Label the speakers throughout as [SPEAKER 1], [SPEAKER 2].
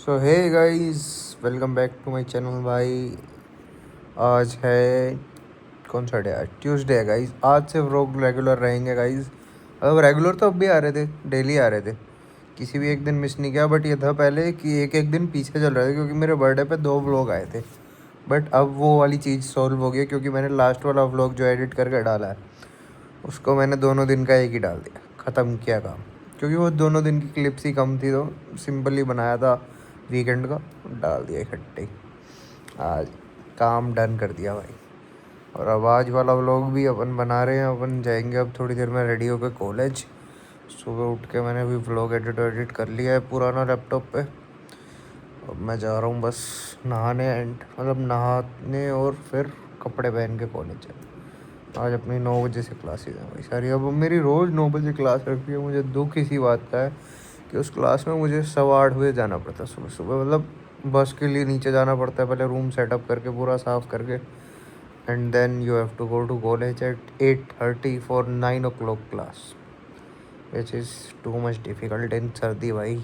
[SPEAKER 1] So hey guys, welcome back to my channel भाई। आज है कौन सा डे है? ट्यूसडे है गाइस। आज से व्लॉग रेगुलर रहेंगे गाइस। अब रेगुलर तो अब भी आ रहे थे, डेली आ रहे थे, किसी भी एक दिन मिस नहीं किया। बट ये था पहले कि एक एक दिन पीछे चल रहे थे क्योंकि मेरे बर्थडे पे 2 व्लॉग आए थे। बट अब वो वाली चीज़ सॉल्व हो गई क्योंकि मैंने लास्ट वाला व्लॉग जो एडिट करके डाला है उसको मैंने दोनों दिन का एक ही डाल दिया, ख़त्म किया काम। क्योंकि वो दोनों दिन की क्लिप्स ही कम थी तो सिंपली बनाया था वीकेंड का, डाल दिया इकट्ठे। आज काम डन कर दिया भाई। और अब आज वाला व्लॉग भी अपन बना रहे हैं। अपन जाएंगे अब थोड़ी देर में रेडी होकर कॉलेज। सुबह उठ के मैंने अभी व्लॉग एडिट कर लिया है पुराना लैपटॉप पे। अब मैं जा रहा हूँ बस नहाने एंड मतलब नहाने और फिर कपड़े पहन के कॉलेज जाए। आज अपनी 9 बजे से क्लासेज हैं भाई सारी। अब मेरी रोज़ 9 बजे क्लास रखती है। मुझे दुख इसी बात का है कि उस क्लास में मुझे 8:15 जाना पड़ता है सुबह सुबह। मतलब बस के लिए नीचे जाना पड़ता है, पहले रूम सेटअप करके पूरा साफ़ करके, and then you have to go to college at 8:30 for 9 o'clock class, which is too much difficult in सर्दी भाई।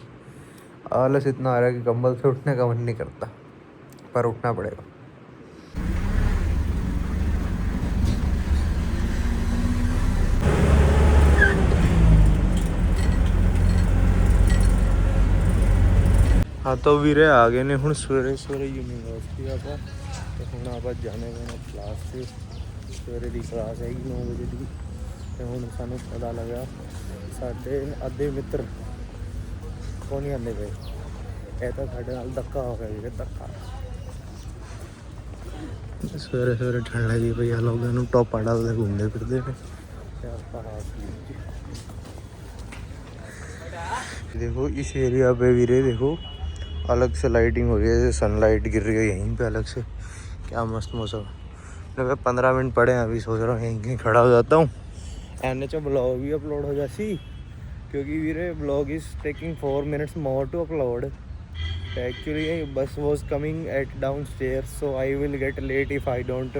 [SPEAKER 1] आलस इतना आ रहा है कि कंबल से उठने का मन नहीं करता, पर उठना पड़ेगा। हाँ तो वीरे आ गए ने हुण सवेरे सवेरे यूनीवर्सिटी आपां ते हुण आपां जाने पैना क्लास से। सवेरे दी क्लास है 9 बजे की ते हुण सानू पता लगा साडे अद्धे मित्र को नहीं आंदे पे। ਇਹ ਤਾਂ ਸਾਡੇ ਨਾਲ ਧੱਕਾ ਹੋ ਗਿਆ ਵੀਰੇ, ਧੱਕਾ। ਸਵੇਰੇ ਸਵੇਰੇ ਠੰਡ ਲੱਗੀ ਪਈ ਆ, ਲੋਕਾਂ ਨੂੰ ਟੋਪਾ ਡਾਲਦੇ ਘੁੰਮਦੇ ਫਿਰਦੇ ਨੇ ਤੇ ਆਪਾਂ देखो इस एरिया पे वीरे देखो अलग से लाइटिंग हो रही है, सनलाइट गिर रही है यहीं पे अलग से। क्या मस्त मौसम है। मैं 15 मिनट पड़े हैं, अभी सोच रहा हूँ यहीं कहीं खड़ा हो जाता हूँ एंड च ब्लॉग भी अपलोड हो जासी। क्योंकि वीरे blog is taking 4 minutes more to upload. Actually bus was coming at down stair so I will get late if I don't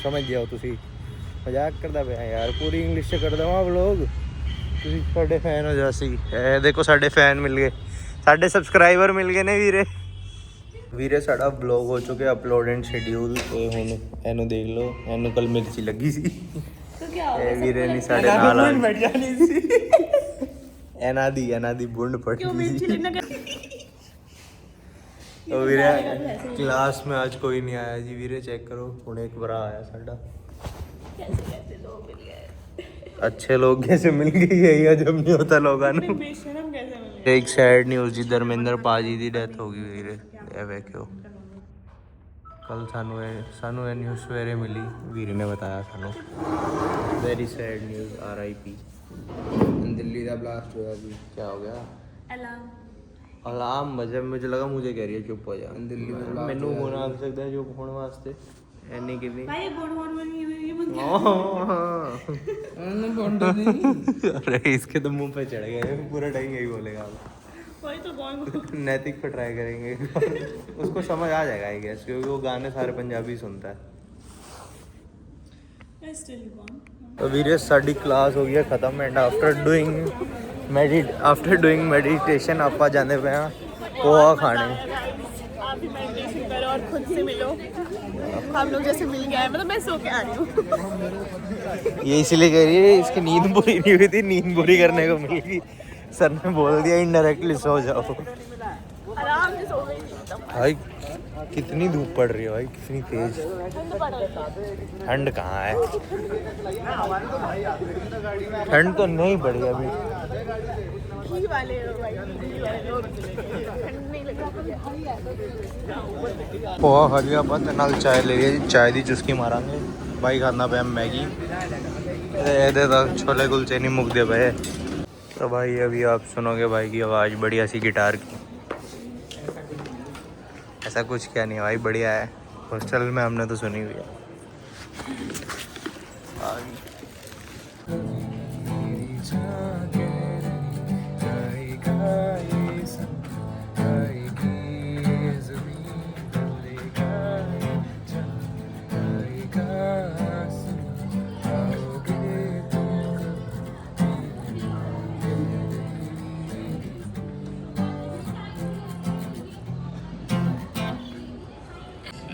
[SPEAKER 1] समझ जाओ। तुसी मजाक करता पे यार, पूरी इंग्लिश से कर दवा व्लॉग। ਤੁਸੀਂ ਸਾਡੇ ਫੈਨ ਹੋ ਜਾਸੀ। ਇਹ ਦੇਖੋ ਸਾਡੇ ਫੈਨ ਮਿਲ ਗਏ, ਸਾਡੇ ਸਬਸਕ੍ਰਾਈਬਰ ਮਿਲ ਗਏ ਨੇ ਵੀਰੇ। ਵੀਰੇ ਸਾਡਾ ਵਲੌਗ ਹੋ ਚੁੱਕਿਆ ਅਪਲੋਡ ਐਂਡ ਸ਼ੈਡਿਊਲ। ਤੇ ਹੁਣ ਇਹਨੂੰ ਦੇਖ ਲਓ, ਇਹਨੂੰ ਕੱਲ ਮਿਰਚੀ ਲੱਗੀ ਸੀ ਇਹ ਵੀਰੇ ਨਹੀਂ ਸਾਡੇ ਨਾਲ ਆ ਜਾਣੀ ਸੀ। ਇਹਨਾਂ ਦੀ ਬੁੰਡ ਪੜ ਗਈ ਸੀ। तो वीरे क्लास में आज कोई नहीं आया जी। वीरे चेक करो, हूँ एक बरा आया साडा। अच्छे लोग कैसे मिल गए, यही अजब नहीं होता लोगों ਨੂੰ। एक सैड न्यूज़ जी, धर्मेंद्र पाजी ਦੀ ਡੈਥ ਹੋ ਗਈ ਵੀਰੇ। ਇਹ ਵੇਖਿਓ ਕੱਲ ਸਾਨੂੰ ਇਹ ਨਿਊਜ਼ ਸਵੇਰੇ ਮਿਲੀ, ਵੀਰੇ ਨੇ बताया ਸਾਨੂੰ। Very sad news, RIP। Delhi का ब्लास्ट हुआ अभी, क्या हो गया? अलार्म बजे, मुझे लगा मुझे कह रही है चुप हो जा। दिल्ली में मैनू फोन आ सकता है चुप होने वास्ते ਐਨੀ ਕਿੰਨੀ ਭਾਈ ਬੋਂਡ ਹੋਣ ਵਾਲੀ ਹੋਈ ਬੰਦਾ। अरे इसके तो मुंह पे चढ़ गए, पूरा टाइम यही बोलेगा। वही तो कौन नैतिक पे ट्राई करेंगे उसको समझ आ जाएगा आई गेस, क्योंकि वो गाने सारे पंजाबी सुनता है। तो वीरे साडी क्लास हो गई खत्म एंड आफ्टर डूइंग मेडिटेशन आप जाने पे पोहा खाने। आप भी मेडिटेशन करो और खुद से मिलो। हम लोग जैसे मिल गए, मतलब मैं सो के आ रही हूँ। ये इसलिए कह रही है, इसकी नींद पूरी नहीं हुई थी, नींद पूरी करने को मिल गई। सर ने बोल दिया इनडायरेक्टली सो जाओ। आराम से सो गई भाई। कितनी धूप पड़ रही है भाई, कितनी तेज। ठंड कहाँ है, ठंड तो नहीं पड़ी अभी। पोहा खा लिया अपन, नाल चाय ले लिया जी। चाय दी चुस्की मारांगे भाई। खाना पे मैगी छोले कुलचे नहीं मुकते पे। तो भाई अभी आप सुनोगे भाई की आवाज़ बढ़िया सी गिटार की। ऐसा कुछ क्या नहीं है भाई, बढ़िया है। हॉस्टल में हमने तो सुनी हुई है।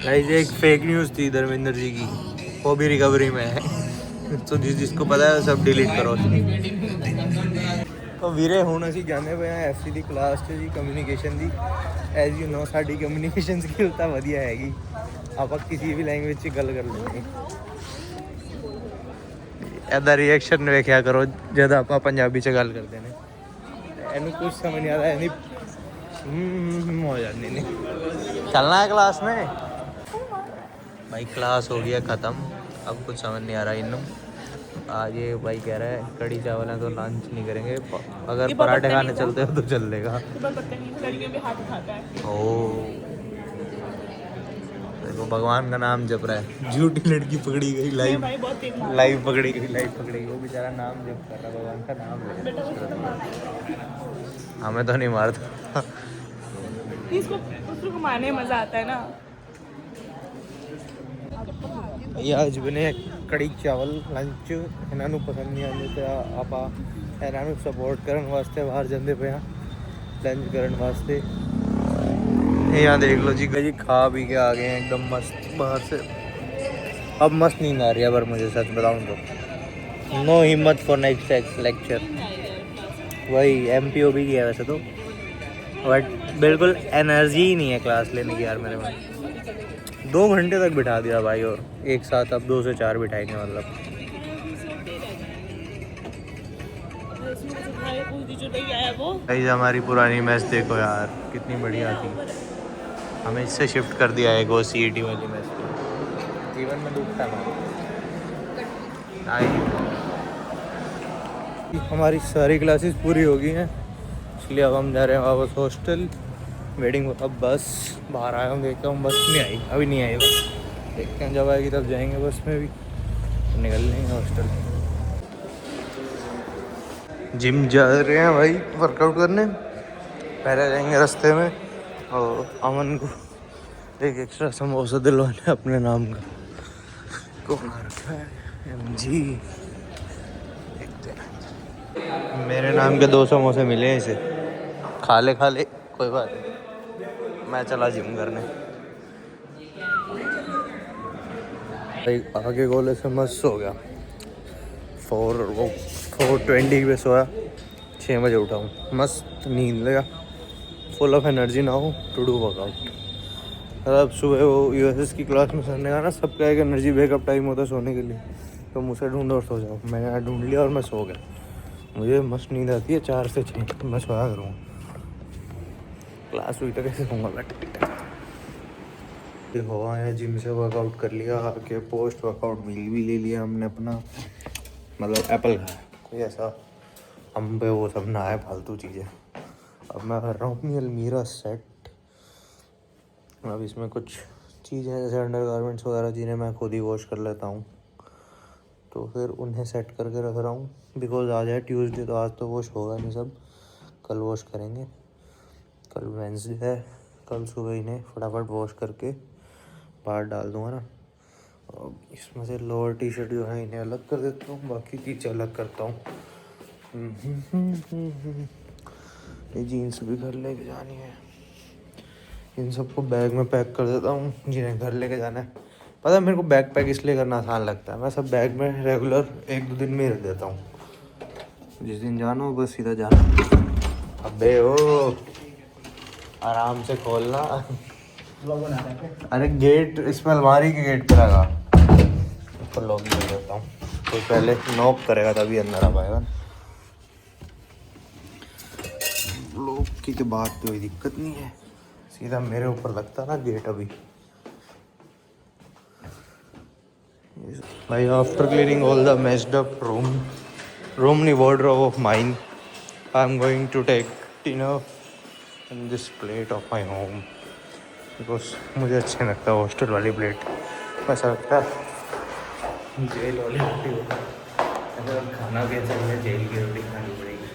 [SPEAKER 1] गाइस एक फेक न्यूज़ थी धर्मेंद्र जी की, वो भी रिकवरी में है। तो जिसको पता है सब डिलीट करो। तो ਵੀਰੇ ਹੁਣ ਅਸੀਂ ਜਾਂਦੇ ਪਏ ਹਾਂ ਐਫਸੀ ਦੀ ਕਲਾਸ 'ਚ ਜੀ, communication the. As you know ਸਾਡੀ ਕਮਿਊਨੀਕੇਸ਼ਨ ਸਕਿੱਲ ਤਾਂ ਵਧੀਆ ਹੈਗੀ, ਆਪਾਂ ਕਿਸੇ ਵੀ ਲੈਂਗੁਏਜ 'ਚ ਗੱਲ ਕਰ ਲੈਂਦੇ। ਇਹਦਾ ਰਿਐਕਸ਼ਨ ਵੇਖਿਆ ਕਰੋ ਜਦ ਆਪਾਂ ਪੰਜਾਬੀ 'ਚ ਗੱਲ ਕਰਦੇ ਨੇ, ਇਹਨੂੰ ਕੁਝ ਸਮਝ ਨਹੀਂ ਆਦਾ, ਇਹਦੀ हो जाती नहीं। चलना है क्लास में भाई, क्लास हो गया ख़त्म, अब कुछ समझ नहीं आ रहा इन। आज ये भाई कह रहा है कड़ी चावल है तो लंच नहीं करेंगे, अगर पराठे खाने चलते हो तो चल देगा। ओ देखो भगवान का नाम जप रहा है, झूठी लड़की पकड़ी गई, लाइव लाइव पकड़ी गई, लाइव पकड़ी गई। वो बेचारा नाम जप कर रहा, भगवान का नाम ले। हमें तो नहीं मारता,
[SPEAKER 2] उसको मारने मजा आता है ना।
[SPEAKER 1] आज बने कड़ी चावल लंच, इन्हों पसंद नहीं आते तो आप इन्हों सपोर्ट करने वास्ते बाहर जाते पे हाँ लंच करने वास्ते। यहाँ देख लो जी जी, खा पी के आ गए हैं एकदम मस्त बाहर से। अब मस्त नींद आ रही है, पर मुझे सच बताऊँ तो नो हिम्मत फॉर नेक्स्ट लेक्चर। वही MPO भी किया वैसे तो, बट बिल्कुल एनर्जी ही नहीं है क्लास लेने की यार मेरे में। 2 घंटे तक बिठा दिया भाई, और एक साथ अब 2 से 4 बिठाएंगे मतलब। भाई हमारी पुरानी मैच देखो यार, कितनी बढ़िया थी। हमें इससे शिफ्ट कर दिया है वो CET वाली मैच पे। जीवन में दुख था हमारी सारी क्लासेस पूरी हो गई हैं, इसलिए अब हम जा रहे हैं वापस हॉस्टल। वेटिंग अब बस बाहर आया हूँ, देखता हूँ बस नहीं आई, अभी नहीं आई बस, देखते हैं जब आएगी तब जाएंगे बस में भी, तो निकल लेंगे हॉस्टल। जिम जा रहे हैं भाई वर्कआउट करने, पहले जाएंगे रास्ते में और अमन को एक एक्स्ट्रा समोसा दिलवाने अपने नाम का। कौन आ रखा है MG, देखते हैं। मेरे नाम के 2 समोसे मिले हैं इसे, खा ले कोई बात नहीं। मैं चला जिम करने। आगे गोले से मस्त हो गया, 4:20 पे सोया, 6 बजे उठा हूँ, मस्त नींद लगा, फुल ऑफ एनर्जी ना हो टू डू वर्कआउट। अब सुबह वो USS की क्लास में सोने का ना, सबका एक एनर्जी बैकअप टाइम होता है सोने के लिए, तो मुझसे ढूंढो और सो जाओ। मैंने ढूंढ लिया और मैं सो गया। मुझे मस्त नींद आती है 4 से 6, मैं सोया करूँगा। क्लास हुई तो कैसे होऊंगा बैठ हो आया जिम से, वर्कआउट कर लिया, आके पोस्ट वर्कआउट मील भी ले लिया हमने अपना, मतलब एप्पल खाया, कोई ऐसा हम पे वो सब ना आए फालतू चीज़ें। अब मैं कर रहा हूँ अपनी अलमीरा सेट। अब इसमें कुछ चीज़ें जैसे अंडर गारमेंट्स वगैरह जिन्हें मैं खुद ही वॉश कर लेता हूँ, तो फिर उन्हें सेट करके रख रहा हूँ। बिकॉज आज है ट्यूसडे, तो आज तो वॉश होगा नहीं, सब कल वॉश करेंगे। कल वेंसडे है, कल सुबह इन्हें फटाफट वॉश करके बाहर डाल दूँगा ना। और इसमें से लोअर टी-शर्ट जो है इन्हें अलग कर देता हूँ, बाकी चीज़ें अलग करता हूँ। ये जीन्स भी घर लेके जानी है, इन सबको बैग में पैक कर देता हूँ जिन्हें घर लेके जाना है। पता है मेरे को बैग पैक इसलिए करना आसान लगता है, मैं सब बैग में रेगुलर 1-2 दिन में रख देता हूँ, जिस दिन जाना हो बस सीधा जाना। अबे ओ आराम से खोलना। अरे गेट इसमें अलमारी के गेट पे लगा, ऊपर लॉक कर देता हूँ, तो पहले नॉक करेगा तभी अंदर आ पाएगा। लॉक की तो बात कोई दिक्कत नहीं है, सीधा मेरे ऊपर लगता ना गेट। अभी भाई after cleaning all the messed up room नहीं wardrobe of mine, I am going to take dinner in this plate of my home, because मुझे अच्छा लगता है हॉस्टल वाली प्लेट। ऐसा लगता है जेल वाली रोटी होती है, अगर खाना भी अच्छा है जेल की रोटी खानी पड़ेगी,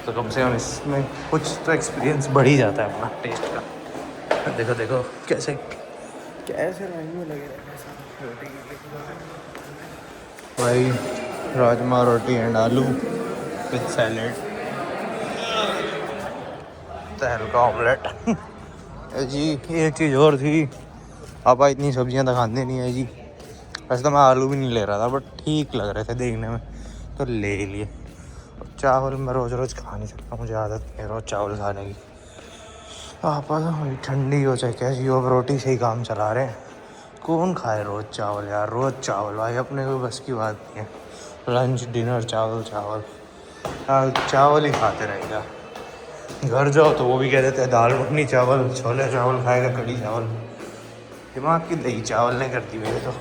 [SPEAKER 1] तो कम से कम इसमें कुछ तो एक्सपीरियंस बढ़ ही जाता है अपना टेस्ट का। देखो देखो कैसे लाइन में लगे रहते रोटी के भाई। राजमा रोटी एंड आलू विथ सैलेड, तहल का ऑमलेट। जी एक चीज़ और थी, आपा इतनी सब्जियां तो खाते नहीं है जी। वैसे तो मैं आलू भी नहीं ले रहा था बट ठीक लग रहे थे देखने में तो ले लिए। और चावल मैं रोज़ रोज़ खा नहीं सकता, मुझे आदत नहीं है रोज़ चावल खाने की। आपा तो भाई ठंडी हो चाहे कैसी हो, रोटी से ही काम चला रहे हैं। कौन खाए रोज़ चावल यार, रोज़ चावल भाई अपने को बस की बात नहीं है। लंच डिनर चावल चावल चावल ही खाते रहेगा। घर जाओ तो वो भी कह देते हैं दाल मखनी चावल, छोले चावल खाएगा, कढ़ी चावल। दिमाग की दही चावल नहीं करती मेरे तो।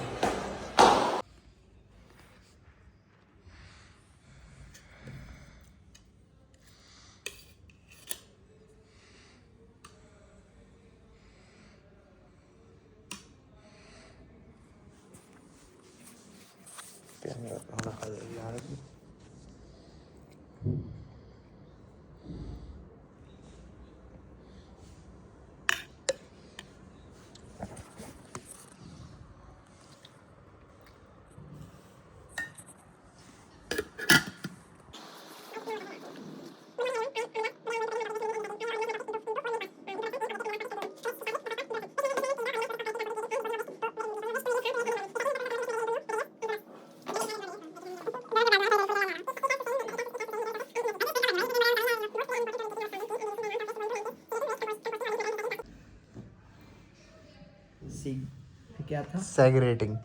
[SPEAKER 2] क्या था? Segregating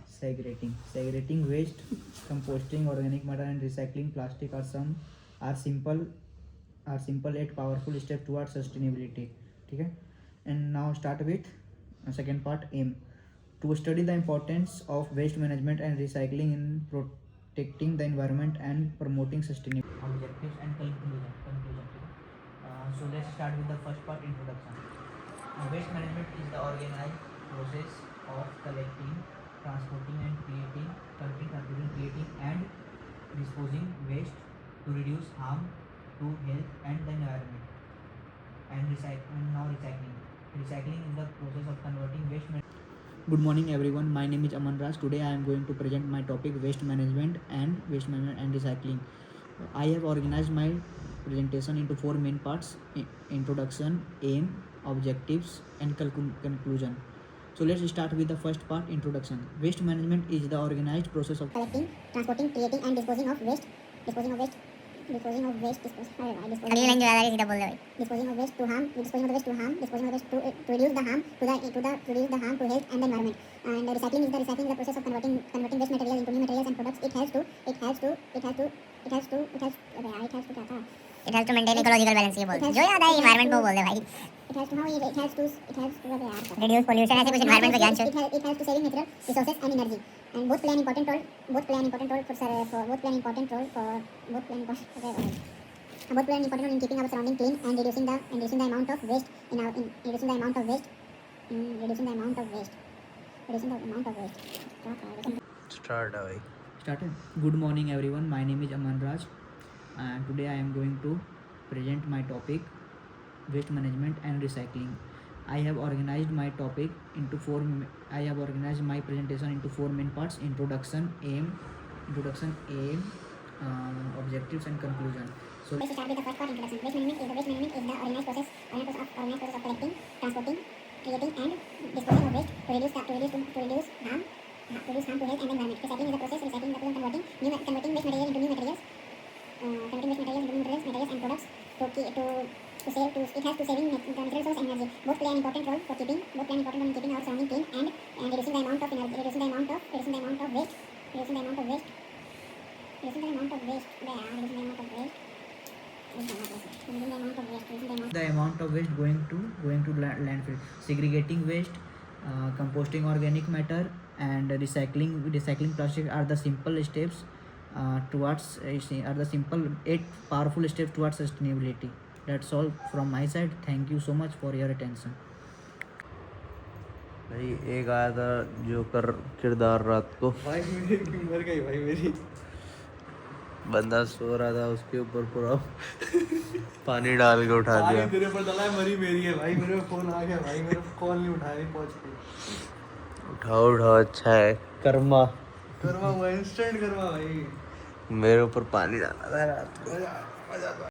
[SPEAKER 2] waste, composting organic matter and recycling plastic are simple yet powerful step toward sustainability. ठीक है, and now start with second part, aim to study the importance of waste management and recycling in protecting the environment and promoting sustainability objectives and conclusion. So let's start with the first part, introduction. Waste management is the organized process of collecting, transporting and creating and disposing waste to reduce harm to health and the environment. And recycling. Recycling is the process of converting waste. Good morning everyone, my name is Aman Raj. Today I am going to present my topic waste management and recycling. I have organized my presentation into 4 main parts: introduction, aim, objectives and conclusion. So let's start with the first part, introduction. Waste management is the organized process of collecting, transporting, creating and disposing of waste to harm to reduce the harm to health and the environment. And recycling is the process of converting waste materials into new materials and products. It has to maintain ecological balance. ये बोल जो याद है environment को बोल दे भाई. It has to reduce pollution, ऐसे कुछ environment पे ज्ञान चाहिए. It has to saving natural resources and energy, and both play an important role in keeping our surrounding clean and reducing the amount of waste Started. Good morning everyone, my name is Aman Raj and today I am going to present my topic, waste management and recycling. I have organized my presentation into 4 main parts: introduction, aim, objectives and conclusion. So let's start with the first part, introduction. Waste management is the organized process of collecting, transporting, creating and disposing of waste to reduce harm to health and environment. Recycling is the process of converting waste materials into new materials and products it has to saving natural resource and energy. Both play an important role in keeping our surrounding clean and reducing the amount of waste going to landfill. Segregating waste, composting organic matter and recycling plastic are the simple steps towards 8 powerful steps towards sustainability. That's all from my side. Thank you so much for your attention.
[SPEAKER 1] भाई एक आया था joker किरदार रात को,
[SPEAKER 2] भाई मेरी मर गई भाई मेरी.
[SPEAKER 1] बंदा सो रहा था उसके ऊपर पूरा पानी डाल के उठा दिया.
[SPEAKER 2] तेरे पर डाला है, मरी मेरी है भाई. मेरे फोन आ गया भाई, मेरा कॉल नहीं उठाया, नहीं पहुंच गई.
[SPEAKER 1] उठाओ अच्छा है. कर्मा
[SPEAKER 2] हुआ, इंस्टेंट कर्मा भाई.
[SPEAKER 1] मेरे ऊपर पानी डाला था रात को.